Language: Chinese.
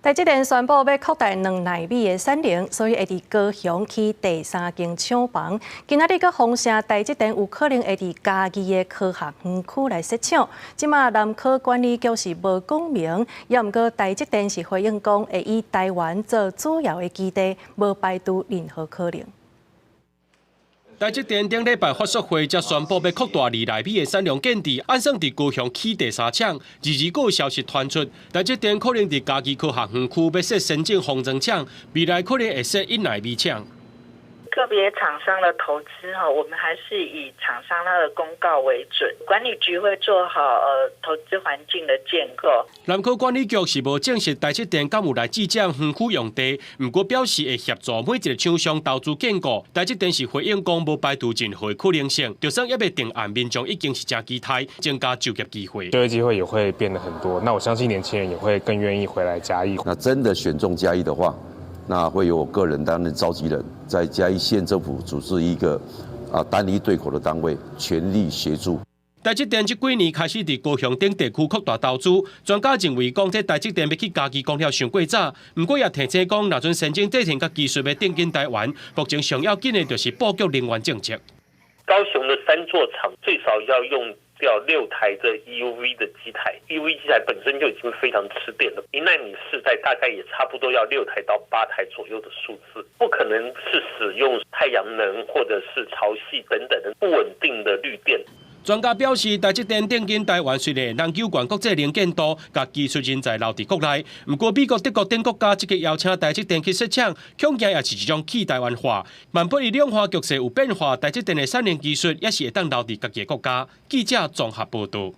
台积电宣布要扩大2奈米的产能，所以会伫高雄起第3间厂房。今仔日佮风声，台积电有可能会伫嘉义的科学园区来设厂。即马南科管理局是无讲明，也毋过台积电是回应讲会以台湾做主要的基地，无排除任何可能。 台积电顶礼拜发说会才宣布要扩大2奈米的产量建制，按算伫高雄起第3厂。个有消息传出，台积电可能伫嘉义科学园区要设先进封装厂，未来可能会设1奈米厂。 个别厂商的投资我们还是以厂商他的公告为准，管理局会做好投资环境的建构。南科管理局是无证实台积电敢有来计价园区用地，不过表示会协助每一个厂商投资建构。台积电是回应讲无排除任何可能性，就算还未定案，民众已经是真期待，增加就业机会。就业机会也会变得很多，那我相信年轻人也会更愿意回来嘉义。那真的选中嘉义的话。 那会由我个人担任召集人，在嘉义县政府组织一个单一对口的单位，全力协助。台积电这几年开始伫高雄等地区扩大投资，专家认为讲，这台积电要去嘉义讲了，上过早。不过也提醒讲，若阵先进制程甲技术要定进台湾，目前上要紧的就是布局能源政策。高雄的3座厂最少要用掉6台的 EUV 的机台 ，EUV 机台本身就已经非常吃电了，1奈米世代大概也差不多要6台到8台左右的数字，不可能是使用太阳能或者是潮汐等等的不稳定的绿电。 专家表示，台积电定进台湾虽然能救援国际能见度，甲技术人才留伫国内，不过美国、德国等国家积极邀请台积电去设厂，恐惊也是一种去台湾化。万不以两化局势有变化，台积电的产能技术也是会当留伫家己国家。记者综合报道。